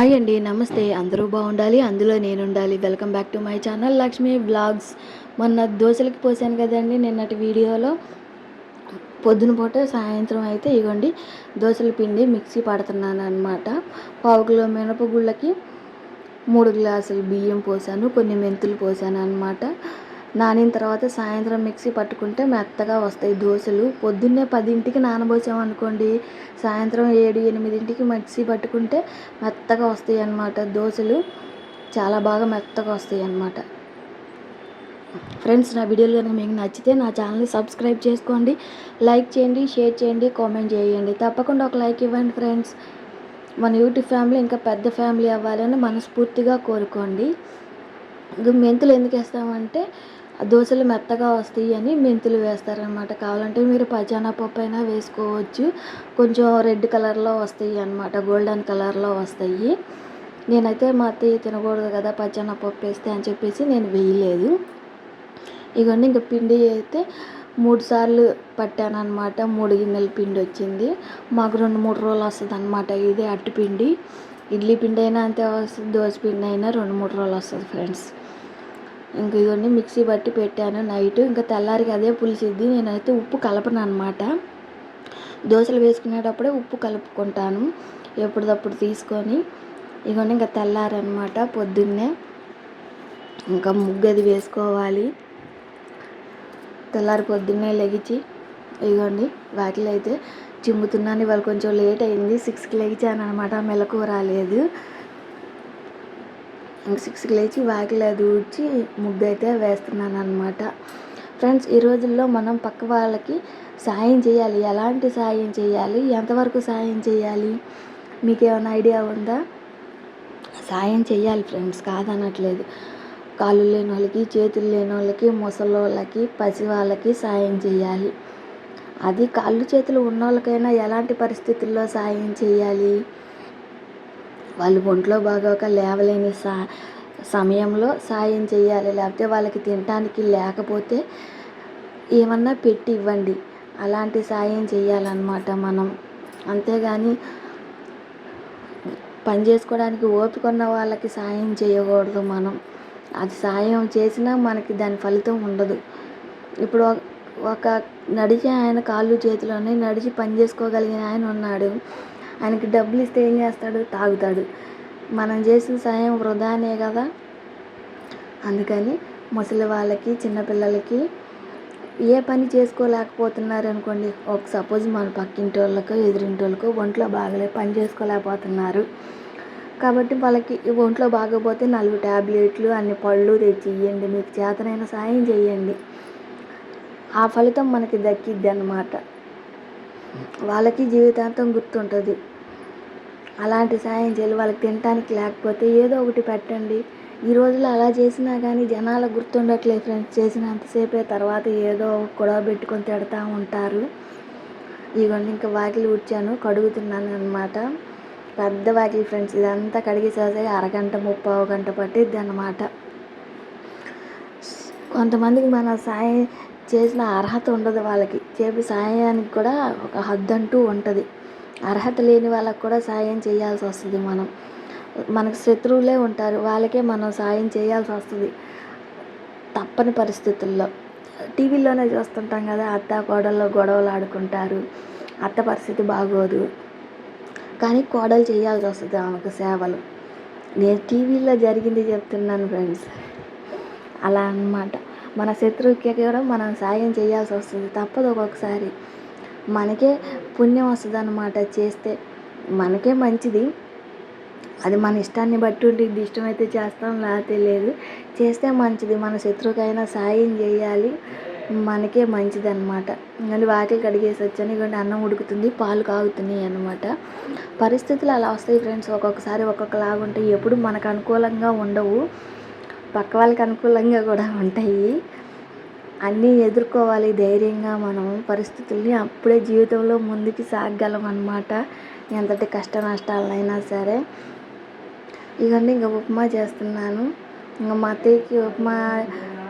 Hi అండి, నమస్తే. అందరూ బాగుండాలి, అందులో నేనుండాలి. Welcome back to my channel Lakshmi blogs. మొన్న దోశలకి పోసాను కదండి నిన్నటి వీడియోలో. పొద్దున పూట సాయంత్రం అయితే ఇగోండి దోశల పిండి మిక్సీ పడుతున్నాను అనమాట. పావు కిలో మినపగుళ్ళకి 3 గ్లాసులు బియ్యం పోసాను, కొన్ని మెంతులు పోసాను అనమాట. నానిన తర్వాత సాయంత్రం మిక్సీ పట్టుకుంటే మెత్తగా వస్తాయి దోశలు. పొద్దున్నే 10ంటికి నానబోసామనుకోండి, సాయంత్రం 7-8ంటికి మిక్సీ పట్టుకుంటే మెత్తగా వస్తాయి అన్నమాట దోశలు. చాలా బాగా మెత్తగా వస్తాయి అన్నమాట. ఫ్రెండ్స్, నా వీడియోలు కనుక మీకు నచ్చితే నా ఛానల్ని సబ్స్క్రైబ్ చేసుకోండి, లైక్ చేయండి, షేర్ చేయండి, కామెంట్ చేయండి. తప్పకుండా ఒక లైక్ ఇవ్వండి ఫ్రెండ్స్. మన యూట్యూబ్ ఫ్యామిలీ ఇంకా పెద్ద ఫ్యామిలీ అవ్వాలని మనస్ఫూర్తిగా కోరుకోండి. మెంతులు ఎందుకు వేస్తామంటే దోశలు మెత్తగా వస్తాయి అని మెంతులు వేస్తారనమాట. కావాలంటే మీరు పచ్చెనపప్పు అయినా వేసుకోవచ్చు. కొంచెం రెడ్ కలర్లో వస్తాయి అన్నమాట, గోల్డెన్ కలర్లో వస్తాయి. నేనైతే మా అత్తయ్య తినకూడదు కదా పచ్చెనపప్పు వేస్తే అని చెప్పేసి నేను వేయలేదు. ఇవన్నీ ఇంకా పిండి అయితే 3 సార్లు పట్టాను అనమాట. 3 గిన్నెల పిండి వచ్చింది. మాకు 2-3 రోజులు వస్తుంది అనమాట. ఇదే అట్టు పిండి. ఇడ్లీ పిండి అయినా అంతే వస్తుంది, దోశ పిండి అయినా 2-3 రోజులు వస్తుంది ఫ్రెండ్స్. ఇంక ఇవన్నీ మిక్సీ బట్టి పెట్టాను నైట్. ఇంకా తెల్లారికి అదే పులిసిద్ది. నేనైతే ఉప్పు కలపను అనమాట. దోశలు వేసుకునేటప్పుడే ఉప్పు కలుపుకుంటాను ఎప్పటిదప్పుడు తీసుకొని. ఇవన్నీ ఇంకా తెల్లారనమాట. పొద్దున్నే ఇంకా ముగ్గది వేసుకోవాలి. తెల్లారి పొద్దున్నే లెగిచి ఇగోండి వాకిలి అయితే చిమ్ముతున్నాను. ఇవాళ కొంచెం లేట్ అయింది, 6కి లెగిచాను అనమాట. మెలకు రాలేదు. 6కి లేచి వాకిలి అది ఊడ్చి ముగ్గు అయితే వేస్తున్నాను అనమాట. ఫ్రెండ్స్, ఈ రోజుల్లో మనం పక్క వాళ్ళకి సాయం చేయాలి. ఎలాంటి సాయం చేయాలి, ఎంతవరకు సాయం చేయాలి, మీకు ఏమైనా ఐడియా ఉందా? సాయం చేయాలి ఫ్రెండ్స్, కాదనట్లేదు. కాళ్ళు లేని వాళ్ళకి, చేతులు లేని వాళ్ళకి, ముసలోళ్ళకి, పసి వాళ్ళకి సాయం చేయాలి. అది కాళ్ళు చేతులు ఉన్నోళ్ళకైనా ఎలాంటి పరిస్థితుల్లో సాయం చేయాలి? వాళ్ళు ఒంట్లో బాగోక లేవలేని సమయంలో సాయం చేయాలి. లేకపోతే వాళ్ళకి తినడానికి లేకపోతే ఏమన్నా పెట్టి ఇవ్వండి. అలాంటి సాయం చేయాలన్నమాట మనం. అంతేగాని పని చేసుకోవడానికి ఓపిక ఉన్న వాళ్ళకి సాయం చేయకూడదు మనం. అది సాయం చేసినా మనకి దాని ఫలితం ఉండదు. ఇప్పుడు ఒక నడిచే ఆయన కాళ్ళు చేతులని నడిచి పని చేసుకోగలిగిన ఆయన ఉన్నాడు. ఆయనకి డబ్బులు ఇస్తే ఏం చేస్తాడు? తాగుతాడు. మనం చేసిన సాయం వృధానే కదా. అందుకని ముసలి వాళ్ళకి, చిన్నపిల్లలకి ఏ పని చేసుకోలేకపోతున్నారు అనుకోండి. సపోజ్ మన పక్కింటి వాళ్ళకో ఎదురింటి వాళ్ళకో ఒంట్లో బాగలే, పని చేసుకోలేకపోతున్నారు కాబట్టి వాళ్ళకి ఒంట్లో బాగోపోతే 4 ట్యాబ్లెట్లు, అన్ని పళ్ళు తెచ్చి ఇవ్వండి. మీకు చేతనైన సాయం చేయండి. ఆ ఫలితం మనకి దక్కిద్ది అన్నమాట. వాళ్ళకి జీవితాంతం గుర్తుంటుంది. అలాంటి సాయం చేయాలి. వాళ్ళకి తినడానికి లేకపోతే ఏదో ఒకటి పెట్టండి. ఈ రోజుల్లో అలా చేసినా కానీ జనాలకు గుర్తుండట్లేదు ఫ్రెండ్స్. చేసినంతసేపే, తర్వాత ఏదో గొడవ పెట్టుకొని తిడతా ఉంటారు. ఇవన్నీ ఇంకా వాకిలి ఊడ్చాను, కడుగుతున్నాను అనమాట. పెద్ద వాకిలి ఫ్రెండ్స్. ఇదంతా కడిగేసేసి అరగంట 30 గంట పట్టిద్ది అన్నమాట. కొంతమందికి మన సాయం చేసిన అర్హత ఉండదు. వాళ్ళకి చేపి సాయానికి కూడా ఒక హద్దు అంటూ ఉంటుంది. అర్హత లేని వాళ్ళకి కూడా సాయం చేయాల్సి వస్తుంది. మనకు శత్రువులే ఉంటారు, వాళ్ళకే మనం సాయం చేయాల్సి వస్తుంది తప్పని పరిస్థితుల్లో. టీవీలోనే చూస్తుంటాం కదా, అత్త కోడల్లో గొడవలు ఆడుకుంటారు. అత్త పరిస్థితి బాగోదు కానీ కోడలు చేయాల్సి వస్తుంది ఆమెకు సేవలు. నేను టీవీలో జరిగింది చెప్తున్నాను ఫ్రెండ్స్. అలా అన్నమాట. మన శత్రువుకి కూడా మనం సాయం చేయాల్సి వస్తుంది, తప్పదు. ఒక్కొక్కసారి మనకే పుణ్యం వస్తుంది అన్నమాట. చేస్తే మనకే మంచిది. అది మన ఇష్టాన్ని బట్టి ఉంటుంది. ఇష్టమైతే చేస్తాం, లేకపోతే లేదు. చేస్తే మంచిది. మన శత్రువుకైనా సాయం చేయాలి, మనకే మంచిది అన్నమాట. ఇంకండి వాకిలి కడిగేసి వచ్చాను. ఇవ్వండి అన్నం ఉడుకుతుంది, పాలు కాగుతున్నాయి అన్నమాట. పరిస్థితులు అలా వస్తాయి ఫ్రెండ్స్. ఒక్కొక్కసారి ఒక్కొక్కలాగా ఉంటాయి. ఎప్పుడు మనకు అనుకూలంగా ఉండవు, పక్క వాళ్ళకి అనుకూలంగా కూడా ఉంటాయి. అన్నీ ఎదుర్కోవాలి ధైర్యంగా మనం పరిస్థితుల్ని. అప్పుడే జీవితంలో ముందుకు సాగగలం అన్నమాట, ఎంతటి కష్ట నష్టాలైనా సరే. ఇవన్నీ ఇంకా ఉప్మా చేస్తున్నాను. ఇంకా మా అత్తయ్యకి ఉప్మా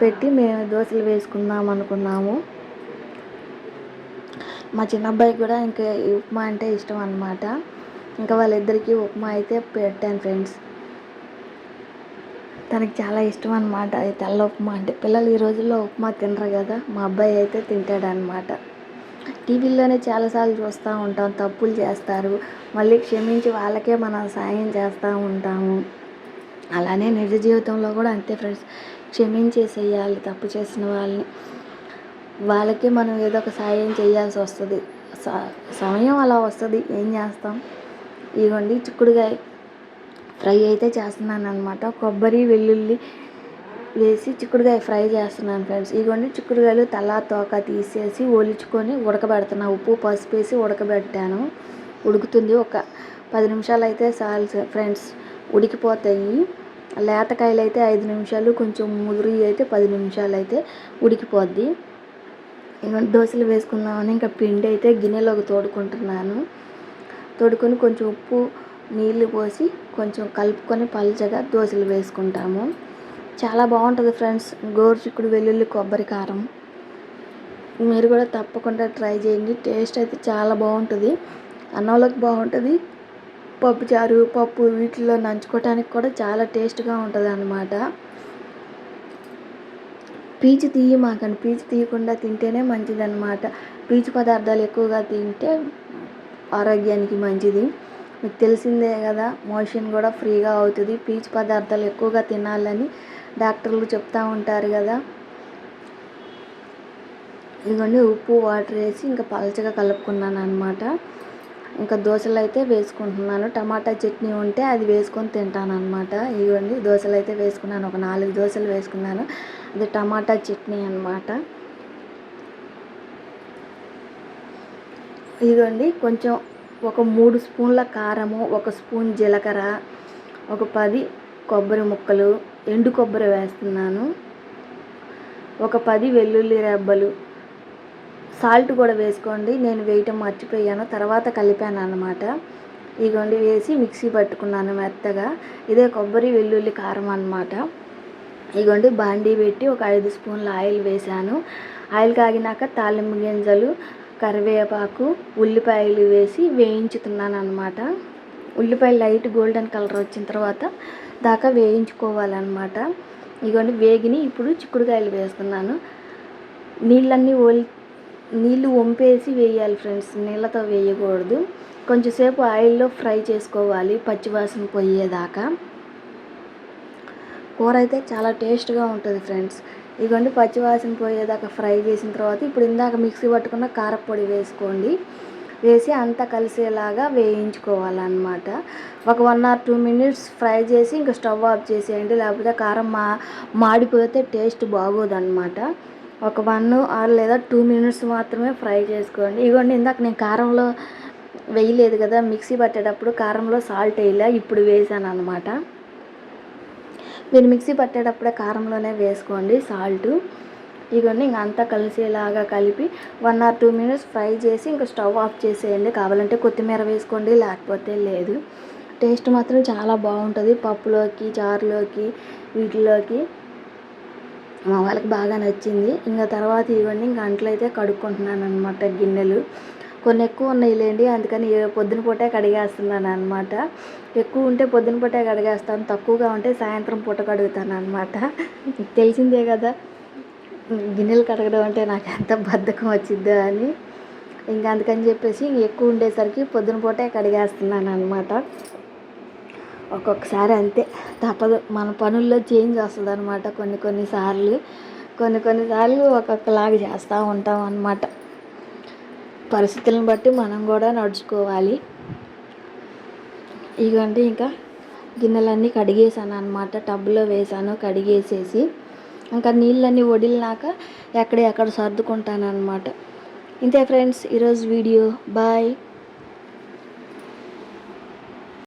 పెట్టి మేము దోశలు వేసుకుందాం అనుకున్నాము. మా చిన్న అబ్బాయికి కూడా ఇంకా ఉప్మా అంటే ఇష్టం అన్నమాట. ఇంకా వాళ్ళిద్దరికీ ఉప్మా అయితే పెట్టాను ఫ్రెండ్స్. తనకి చాలా ఇష్టం అనమాట ఈ తెల్ల ఉప్మా అంటే. పిల్లలు ఈ రోజుల్లో ఉప్మా తినరు కదా, మా అబ్బాయి అయితే తింటాడనమాట. టీవీల్లోనే చాలాసార్లు చూస్తూ ఉంటాం, తప్పులు చేస్తారు, మళ్ళీ క్షమించి వాళ్ళకే మనం సాయం చేస్తూ ఉంటాము. అలానే నిజ జీవితంలో కూడా అంతే ఫ్రెండ్స్, క్షమించేసేయాలి తప్పు చేసిన వాళ్ళని. వాళ్ళకే మనం ఏదో ఒక సాయం చేయాల్సి వస్తుంది, సమయం అలా వస్తుంది, ఏం చేస్తాం. ఇదిగోండి చిక్కుడుకాయ ఫ్రై అయితే చేస్తున్నాను అనమాట. కొబ్బరి వెల్లుల్లి వేసి చిక్కుడుకాయ ఫ్రై చేస్తున్నాను ఫ్రెండ్స్. ఇదిగోండి చిక్కుడుకాయలు తలా తోక తీసేసి ఒలుచుకొని ఉడకబెడుతున్నా. ఉప్పు పసుపు వేసి ఉడకబెట్టాను. ఉడుకుతుంది, ఒక 10 నిమిషాలు అయితే చాలు ఫ్రెండ్స్, ఉడికిపోతాయి. లేతకాయలు అయితే 5 నిమిషాలు, కొంచెం ముదురు అయితే 10 నిమిషాలు అయితే ఉడికిపోద్ది. ఇవన్నీ దోశలు వేసుకుందామని ఇంకా పిండి అయితే గిన్నెలోకి తోడుకుంటున్నాను. తోడుకొని కొంచెం ఉప్పు నీళ్ళు పోసి కొంచెం కలుపుకొని పల్చగా దోశలు వేసుకుంటాము. చాలా బాగుంటుంది ఫ్రెండ్స్ గోరుచిక్కుడు వెల్లుల్లి కొబ్బరి కారం. మీరు కూడా తప్పకుండా ట్రై చేయండి. టేస్ట్ అయితే చాలా బాగుంటుంది, అన్నంలోకి బాగుంటుంది, పప్పుచారు పప్పు వీటిల్లో నంచుకోవడానికి కూడా చాలా టేస్ట్గా ఉంటుంది అన్నమాట. పీచు తీయమాకండి, పీచు తీయకుండా తింటేనే మంచిదన్నమాట. పీచు పదార్థాలు ఎక్కువగా తింటే ఆరోగ్యానికి మంచిది. మీకు తెలిసిందే కదా, మోషన్ కూడా ఫ్రీగా అవుతుంది. పీచు పదార్థాలు ఎక్కువగా తినాలని డాక్టర్లు చెప్తూ ఉంటారు కదా. ఇదిగోండి ఉప్పు వాటర్ వేసి ఇంకా పలచగా కలుపుకున్నాను అనమాట. ఇంకా దోశలు అయితే వేసుకుంటున్నాను. టమాటా చట్నీ ఉంటే అది వేసుకొని తింటాను అనమాట. ఇదిగోండి దోశలు అయితే వేసుకున్నాను, ఒక 4 దోశలు వేసుకున్నాను. అది టమాటా చట్నీ అనమాట. ఇదిగోండి కొంచెం ఒక 3 స్పూన్ల కారము, 1 స్పూన్ జీలకర్ర, ఒక 10 కొబ్బరి ముక్కలు, ఎండు కొబ్బరి వేస్తున్నాను, ఒక 10 వెల్లుల్లి రెబ్బలు, సాల్ట్ కూడా వేసుకోండి, నేను వేయటం మర్చిపోయాను, తర్వాత కలిపాను అన్నమాట. ఇదిగోండి వేసి మిక్సీ పట్టుకున్నాను మెత్తగా. ఇదే కొబ్బరి వెల్లుల్లి కారం అన్నమాట. ఇదిగోండి బాండీ పెట్టి ఒక 5 స్పూన్ల ఆయిల్ వేసాను. ఆయిల్ కాగినాక తాలింపు గింజలు, కరివేపాకు, ఉల్లిపాయలు వేసి వేయించుతున్నాను అన్నమాట. ఉల్లిపాయలు లైట్ గోల్డెన్ కలర్ వచ్చిన తర్వాత దాకా వేయించుకోవాలన్నమాట. ఇదిగోండి వేగిని. ఇప్పుడు చిక్కుడుకాయలు వేస్తున్నాను. నీళ్ళు వంపేసి వేయాలి ఫ్రెండ్స్, నీళ్ళతో వేయకూడదు. కొంచెంసేపు ఆయిల్లో ఫ్రై చేసుకోవాలి పచ్చివాసన పోయేదాకా. కూర అయితే చాలా టేస్ట్గా ఉంటుంది ఫ్రెండ్స్. ఇదిగోండి పచ్చివాసన పోయేదాకా ఫ్రై చేసిన తర్వాత ఇప్పుడు ఇందాక మిక్సీ పట్టుకున్న కారపొడి వేసుకోండి. వేసి అంతా కలిసేలాగా వేయించుకోవాలన్నమాట. ఒక 1 or 2 minutes ఫ్రై చేసి ఇంకా స్టవ్ ఆఫ్ చేసేయండి, లేకపోతే కారం మాడిపోతే టేస్ట్ బాగోదన్నమాట. ఒక 1 or 2 minutes మాత్రమే ఫ్రై చేసుకోండి. ఇదిగోండి ఇందాక నేను కారంలో వేయలేదు కదా, మిక్సీ పట్టేటప్పుడు కారంలో సాల్ట్ వేయలే, ఇప్పుడు వేసాను అనమాట. మీరు మిక్సీ పట్టేటప్పుడే కారంలోనే వేసుకోండి సాల్ట్. ఇవన్నీ ఇంక అంతా కలిసేలాగా కలిపి 1 or 2 minutes ఫ్రై చేసి ఇంకా స్టవ్ ఆఫ్ చేసేయండి. కావాలంటే కొత్తిమీర వేసుకోండి, లేకపోతే లేదు. టేస్ట్ మాత్రం చాలా బాగుంటుంది పప్పులోకి, చారులోకి, వీటిలోకి. మా వాళ్ళకి బాగా నచ్చింది. ఇంకా తర్వాత ఇవన్నీ ఇంకా అంట్లయితే కడుక్కుంటున్నాను అనమాట. గిన్నెలు కొన్ని ఎక్కువ ఉన్నాయి లేండి, అందుకని పొద్దున పూటే కడిగేస్తున్నాను అనమాట. ఎక్కువ ఉంటే పొద్దున పూటే కడిగేస్తాను, తక్కువగా ఉంటే సాయంత్రం పూట కడుగుతాను అనమాట. మీకు తెలిసిందే కదా గిన్నెలు కడగడం అంటే నాకు ఎంత బద్ధకం వచ్చిద్దో అని. ఇంకా అందుకని చెప్పేసి ఎక్కువ ఉండేసరికి పొద్దున పూటే కడిగేస్తున్నాను అనమాట. ఒక్కొక్కసారి అంతే, తప్పదు, మన పనుల్లో చేంజ్ వస్తుంది అనమాట. కొన్నిసార్లు ఒక్కొక్కలాగా చేస్తూ ఉంటాం అన్నమాట. పరిస్థితులను బట్టి మనం కూడా నడుచుకోవాలి. ఇదిగోండి ఇంకా గిన్నెలన్నీ కడిగేసాను అనమాట. టబ్లో వేసాను కడిగేసేసి. ఇంకా నీళ్ళన్నీ వడిలినాక ఎక్కడ సర్దుకుంటాను అనమాట. ఇంతే ఫ్రెండ్స్ ఈరోజు వీడియో. బాయ్.